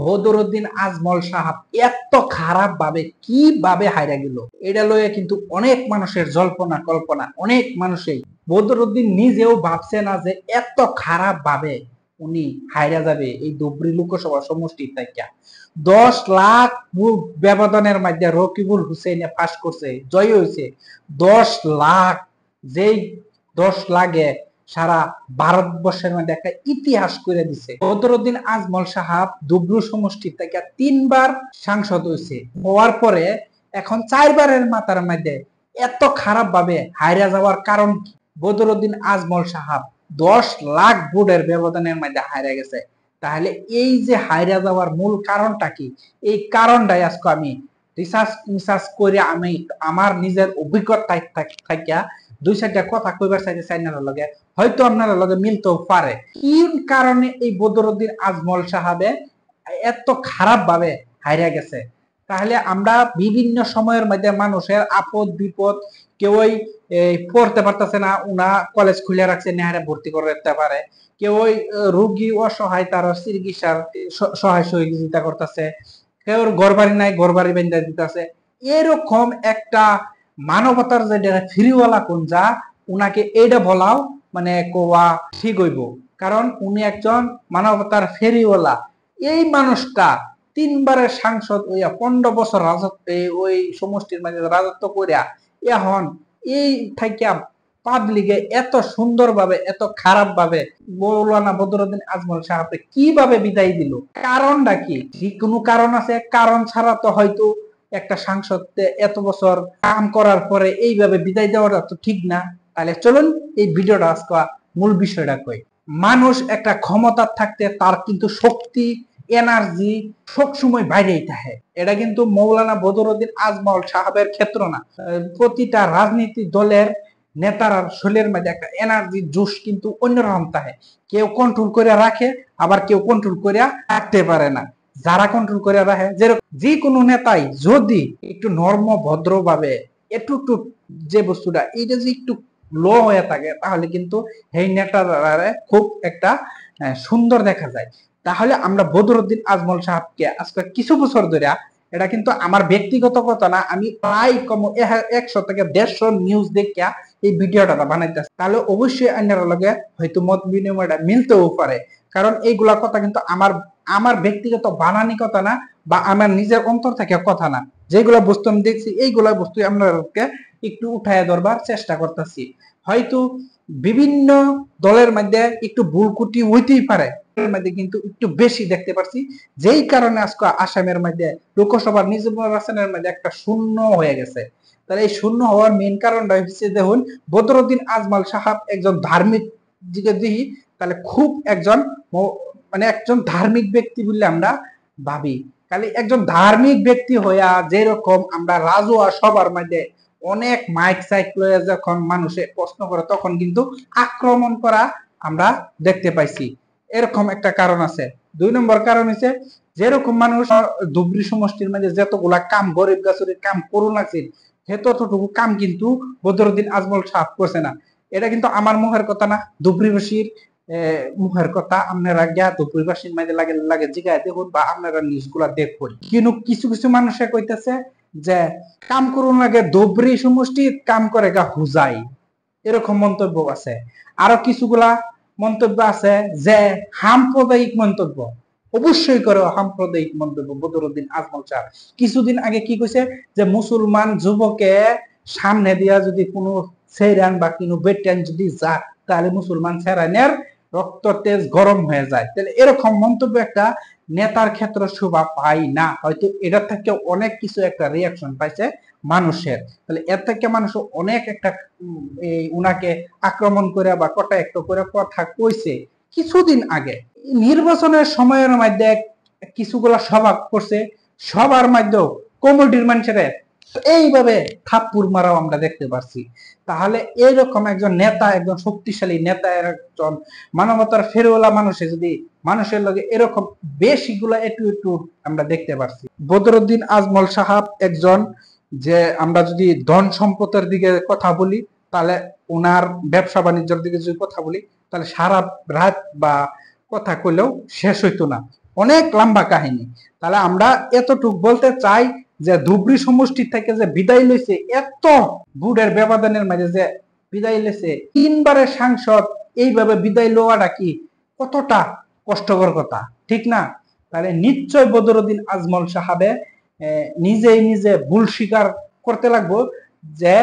বদরুদ্দিন আজমল সাহাব এত খারাপ ভাবে কিভাবে হাইরা গেল, এটা লয়ে কিন্তু অনেক মানুষের জল্পনা কল্পনা। অনেক মানুষই, বদরুদ্দিন নিজেও ভাবছে না যে এত খারাপ ভাবে উনি হাইরা যাবে এই ধুবড়ী লোকসভা সমষ্টি থেকে। 10 লাখ ব্যবধানের মধ্যে রকিবুল হুসেনে পাস করছে, জয় হয়েছে 10 লাখ। যেই 10 লাখে সারা ভারতবর্ষের মধ্যে একটা ইতিহাস করে দিছে। বদরুদ্দিন আজমল সাহাব ধুবড়ী সমষ্টি থেকে 3বার সাংসদ হয়েছে, হওয়ার পরে এখন 4বারের মাথার মধ্যে এত খারাপ ভাবে হাইরা যাওয়ার কারণ কি? বদরুদ্দিন আজমল সাহাব 10 লাখ ভোটের ব্যবধানের মধ্যে হাইরা গেছে। তাহলে এই যে হাইরা যাওয়ার মূল কারণটা কি? এই কারণটাই আজকে আমি রিসার্চ করে আমি আমার নিজের অভিজ্ঞতা থাকিয়া 2-4টা কথা কইবার চাইতে চাইনার লগে হয়তো আপনারা লগে মিলতেও পারে। কি কারণে এই বদরুদ্দিন আজমল সাহাবে এত খারাপ ভাবে হাইরা গেছে? তাহলে আমরা বিভিন্ন সময়ের মধ্যে মানুষের আপদ বিপদ, কেউই পড়তে পারতেছে না, উনা কলেজ খুলে রাখছে, নেহারে ভর্তি করে রাখতে পারে। কেউই রোগী অসহায়, তার চিকিৎসার সহায় সহযোগিতা করতেছে। কেউ ঘর বাড়ি নাই, ঘর বাড়ি বেঁধে দিতেছে। এরকম একটা মানবতার যে ফ্রিওয়ালা কোন যা, উনাকে এইটা বলাও মানে কোয়া ঠিক হইব, কারণ উনি একজন মানবতার ফেরিওয়ালা। এই মানুষটা 3বারের সাংসদ হইয়া 15 বছর রাজত্ব ওই সমষ্টির মাঝে রাজত্ব করিয়া এখন এই থাকিয়া পাবলিকে এত সুন্দরভাবে এত খারাপ ভাবে মৌলানা বদরুদ্দিন আজমল সাহাবকে কিভাবে বিদায় দিল? কারণটা কি? কোনো কারণ আছে? কারণ ছাড়া তো হয়তো একটা সাংসদ এত বছর কাম করার পরে এইভাবে বিদায় দেওয়াটা তো ঠিক না। তাহলে চলুন এই ভিডিওটা আজকে মূল বিষয়টা কই। মানুষ একটা ক্ষমতা থাকতে তার কিন্তু শক্তি, এনার্জি সব সময় বাইরেই থাকে। এটা কিন্তু মৌলানা বদরুদ্দিন আজমল সাহাবের ক্ষেত্র না, প্রতিটা রাজনীতি দলের নেতার শরীরের মধ্যে একটা এনার্জি জোশ কিন্তু অন্যরকম থাকে। কেউ কন্ট্রোল করে রাখে, আবার কেউ কন্ট্রোল করে রাখতে পারে না। যারা কন্ট্রোল করে রাখে, যে কোনো নেতাই যদি একটু নর্ম ভদ্র ভাবে একটু যে বস্তুটা এইটা যে একটু লো হয়ে থাকে, তাহলে কিন্তু এই নেতার খুব একটা সুন্দর দেখা যায়। তাহলে আমরা বদরুদ্দিন আজমল সাহাবকে আজকে কিছু বছর ধরে, এটা কিন্তু আমার ব্যক্তিগত কথা না, আমি প্রায় কম 100 থেকে 150 নিউজ দেখিয়া এই ভিডিওটা বানাইতেছি। তাহলে অবশ্যই আপনার লগে হয়তো মত বিনিময়টা মিলতেও পারে, কারণ এইগুলা কথা কিন্তু আমার ব্যক্তিগত বানানি কথা না, বা আমার নিজের অন্তর থেকে কথা না। যেগুলা বস্তু আমি দেখছি, এইগুলা বস্তু আপনাদেরকে একটু উঠায় ধরবার চেষ্টা করতেছি। হয়তো বিভিন্ন দলের মধ্যে একটু ভুল ত্রুটি হইতেই পারে, মধ্যে কিন্তু একটু বেশি দেখতে পাচ্ছি, যেই কারণে আজকে আসামের মধ্যে লোকসভার নির্বাচনের মধ্যে একটা শূন্য হয়ে গেছে। তাহলে এই শূন্য হওয়ার মেইন কারণটা হচ্ছে, দেখুন বদরুদ্দিন আজমল সাহাব একজন ধার্মিক দিকে দেখি, তাহলে খুব একজন মানে একজন ধার্মিক ব্যক্তি বললে আমরা ভাবি। তাহলে একজন ধার্মিক ব্যক্তি হইয়া যেরকম আমরা রাজুয়া সবার মধ্যে অনেক মাইক সাইক লয়ে যখন মানুষে প্রশ্ন করে, তখন কিন্তু আক্রমণ করা আমরা দেখতে পাইছি। এরকম একটা কারণ আছে। 2 নম্বর কারণ হচ্ছে, যেরকম মানুষ ধুবড়ী সমষ্টির মধ্যে যতগুলা কাম গরিব গাছুরির কাম করুন লাগছে, ততটুকু কাম কিন্তু বদরুদ্দিন আজমল সাহেব করছে না। এটা কিন্তু আমার মুখের কথা না, ধুবড়ীবাসীর মুখের কথা। আপনারা গিয়া ধুবড়ীবাসীর মাঝে লাগে জিগায় দেখুন, বা আপনারা নিউজ গুলা দেখুন। কিন্তু কিছু কিছু মানুষে কইতেছে যে কাম করুন লাগে, ধুবড়ী সমষ্টি কাম করে গা হুজাই, এরকম মন্তব্য আছে। আরো কিছুগুলা মন্তব্য আছে যে সাম্প্রদায়িক মন্তব্য, অবশ্যই করে সাম্প্রদায়িক মন্তব্য। বদরুদ্দিন আজমল সাহেব কিছুদিন আগে কি কইছে যে মুসলমান যুবকে সামনে দিয়া যদি কোনো সেরান বা কোনো বেটান যদি যায়, তাহলে মুসলমান সেরানের রক্ত তেজ গরম হয়ে যায়। তাহলে এরকম মন্তব্য একটা নেতার ক্ষেত্রে শোভা পায় না। হয়তো এটা থেকে অনেক কিছু একটা রিয়াকশন পাইছে মানুষের। তাহলে এর থেকে মানুষ অনেক একটা উনাকে আক্রমণ করে বা কটাক্ত করে কথা কইছে। কিছুদিন আগে নির্বাচনের সময়ের মধ্যে কিছুগুলা সভা করছে, সবার মধ্যেও কমিটির মানুষের এইভাবে থাপ্পুর মারাও আমরা দেখতে পাচ্ছি। তাহলে এইরকম একজন নেতা, একজন শক্তিশালী নেতা, একজন মানবতার ফেরওয়ালা মানুষে যদি মানুষের লগে এরকম বেশিগুলা একটু একটু আমরা দেখতে পাচ্ছি। বদরুদ্দিন আজমল সাহাব একজন, যে আমরা যদি ধন সম্পদের দিকে কথা বলি, তাহলে ওনার ব্যবসা বাণিজ্যের দিকে যদি কথা বলি, তাহলে সারা রাত বা কথা কইলেও শেষ হইতো না। অনেক লম্বা কাহিনী। তাহলে আমরা এতটুক বলতে চাই যে ধুবড়ী সমষ্টি থেকে যে বিদায় লইছে, এত ভোটের ব্যবধানের মাঝে যে বিদায় লইছে, 3বারের সাংসদ এইভাবে বিদায় লওয়াটা কি কতটা কষ্টকর কথা, ঠিক না? তাহলে নিশ্চয় বদরুদ্দিন আজমল সাহাবে নিজে ভুল স্বীকার করতে লাগবো যে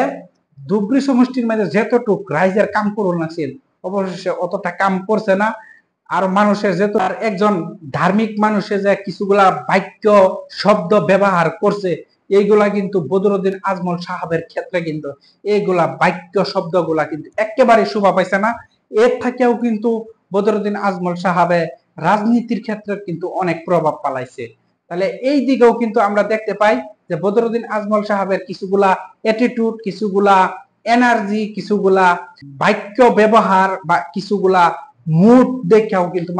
ধুবড়ী সমষ্টির মাঝে যতটুক রাইজের কাম করুন আছিল, অবশেষে অতটা কাম করছে না। আর মানুষের যেহেতু আর একজন ধার্মিক মানুষে যে কিছুগুলা বাক্য শব্দ ব্যবহার করছে, এইগুলা কিন্তু বদরুদ্দিন আজমল সাহাবের ক্ষেত্রে কিন্তু এইগুলা বাক্য শব্দগুলা কিন্তু একেবারে শোভা পাইছে না। এর থেকেও কিন্তু বদরুদ্দিন আজমল সাহাবে রাজনীতির ক্ষেত্রে কিন্তু অনেক প্রভাব পালাইছে। তাহলে এই দিকেও কিন্তু আমরা দেখতে পাই যে বদরুদ্দিন আজমল সাহাবের কিছুগুলা অ্যাটিটিউড, কিছুগুলা এনার্জি, কিছুগুলা বাক্য ব্যবহার বা কিছুগুলা মুড দেখেও কিন্তু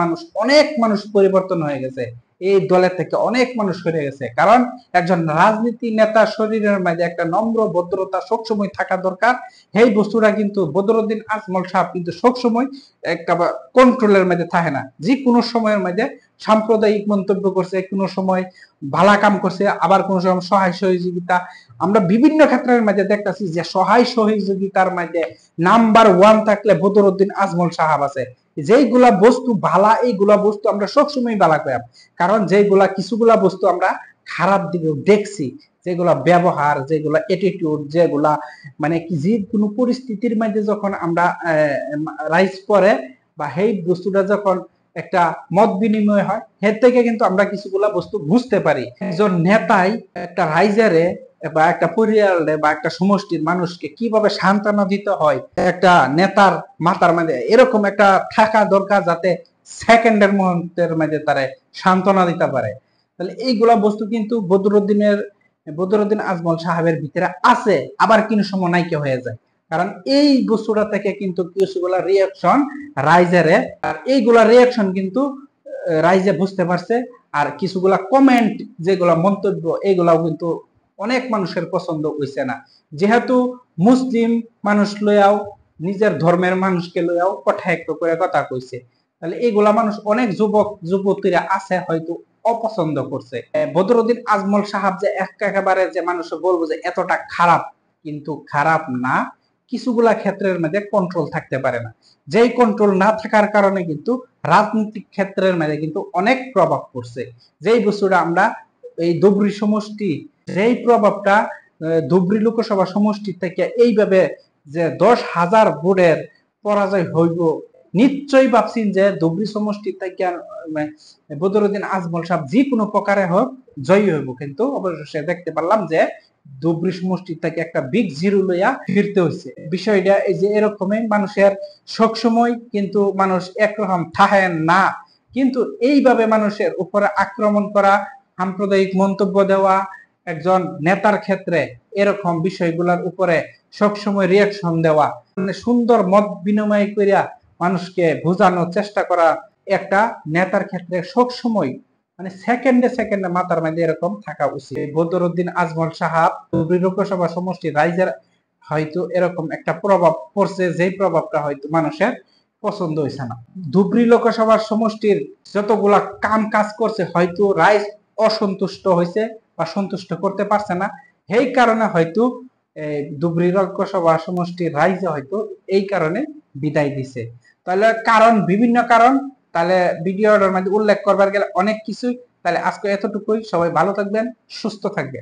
অনেক মানুষ পরিবর্তন হয়ে গেছে, এই দলের থেকে অনেক মানুষ সরে গেছে। কারণ একজন রাজনীতি নেতার শরীরের মধ্যে একটা নম্র ভদ্রতা সবসময় থাকা দরকার। এই বস্তুটা কিন্তু বদরুদ্দিন আজমল সাহেব কিন্তু সবসময় একটা কন্ট্রোলের মধ্যে থাকে না। যে কোনো সময়ের মধ্যে সাম্প্রদায়িক মন্তব্য করছে, কোনো সময় ভালা কাম করছে, আবার কোনো সময় সহায় সহযোগিতা। আমরা বিভিন্ন ক্ষেত্রের মধ্যে দেখতেছি যে সহায় সহযোগিতার মধ্যে নাম্বার 1 থাকলে বদরুদ্দিন আজমল সাহাব আছে। যেইগুলা বস্তু ভালা, এইগুলা বস্তু আমরা সবসময় ভালা করি, কারণ যেগুলা কিছুগুলা বস্তু আমরা খারাপ দিকেও দেখছি, যেগুলা ব্যবহার, যেগুলা অ্যাটিটিউড, যেগুলা মানে কি যে কোনো পরিস্থিতির মধ্যে যখন আমরা রাইজ করে বা সেই বস্তুটা যখন একটা মত বিনিময় হয়, এর থেকে কিন্তু আমরা কিছুগুলা বস্তু বুঝতে পারি। একজন নেতাই একটা রাইজারে বা একটা পরিবারে বা একটা সমষ্টির মানুষকে কিভাবে সান্ত্বনা দিতে হয়, একটা নেতার মাথার মধ্যে এরকম একটা থাকা দরকার, যাতে সেকেন্ডের মুহূর্তের মধ্যে তারা সান্ত্বনা দিতে পারে। তাহলে এইগুলা বস্তু কিন্তু বদরুদ্দিন আজমল সাহেবের ভিতরে আছে, আবার কোনো সময় নাইকে হয়ে যায়। কারণ এই বস্তুটা থেকে কিন্তু কিছুগুলা রিয়াকশন রাইজারে, আর এইগুলা রিয়াকশন কিন্তু রাইজে বুঝতে পারছে। আর কিছুগুলা কমেন্ট, যেগুলা মন্তব্য, এইগুলাও কিন্তু অনেক মানুষের পছন্দ হইছে না। যেহেতু মুসলিম মানুষ লইয়াও, নিজের ধর্মের মানুষকে লইয়াও কটাক্ষ করে কথা কইছে, তাহলে এইগুলা মানুষ অনেক যুবক যুবতীরা আছে হয়তো অপছন্দ করছে। বদরুদ্দিন আজমল সাহাব যে একেবারে যে মানুষ বলবো যে এতটা খারাপ, কিন্তু খারাপ না। কিছুগুলা ক্ষেত্রের মধ্যে কন্ট্রোল থাকতে পারে না, যেই কন্ট্রোল না থাকার কারণে কিন্তু রাজনৈতিক ক্ষেত্রের মধ্যে কিন্তু অনেক প্রভাব পড়ছে। যেই বস্তুটা আমরা এই ধুবড়ী সমষ্টি, যেই প্রভাবটা ধুবড়ী লোকসভা সমষ্টি থেকে এইভাবে যে 10,000 ভোটের পরাজয় হইব, নিশ্চয়ই ভাবছেন যে ধুবড়ী সমষ্টি থেকে বদরুদ্দিন আজমল সাহেব যে কোনো প্রকারে হোক জয়ী হইব, কিন্তু অবশেষে দেখতে পারলাম যে ধুবড়ী সমষ্টি থেকে একটা বিগ জিরো লইয়া ফিরতে হয়েছে। বিষয়টা এই যে এরকমই, মানুষের সবসময় কিন্তু মানুষ একরকম থাকে না, কিন্তু এইভাবে মানুষের উপরে আক্রমণ করা, সাম্প্রদায়িক মন্তব্য দেওয়া, একজন নেতার ক্ষেত্রে এরকম বিষয়গুলোর উপরে সবসময় রিয়াকশন দেওয়া, মানে সুন্দর মত বিনিময় করিয়া মানুষকে বোঝানোর চেষ্টা করা, একটা নেতার ক্ষেত্রে সবসময় মানে সেকেন্ডে সেকেন্ডে মাথার মধ্যে এরকম থাকা উচিত। বদরুদ্দিন আজমল সাহাব ধুবড়ী লোকসভা সমষ্টি রাইজের হয়তো এরকম একটা প্রভাব পড়ছে, যেই প্রভাবটা হয়তো মানুষের পছন্দ হয়েছে না। ধুবড়ী লোকসভা সমষ্টির যতগুলা কাম কাজ করছে হয়তো রাইজ অসন্তুষ্ট হয়েছে বা সন্তুষ্ট করতে পারছে না, এই কারণে হয়তো ধুবড়ী লোকসভা সমষ্টির রাইজে হয়তো এই কারণে বিদায় দিছে। তাহলে কারণ, বিভিন্ন কারণ, তাহলে ভিডিওর মধ্যে উল্লেখ করবার গেলে অনেক কিছু। তাহলে আজকে এতটুকুই, সবাই ভালো থাকবেন, সুস্থ থাকবেন।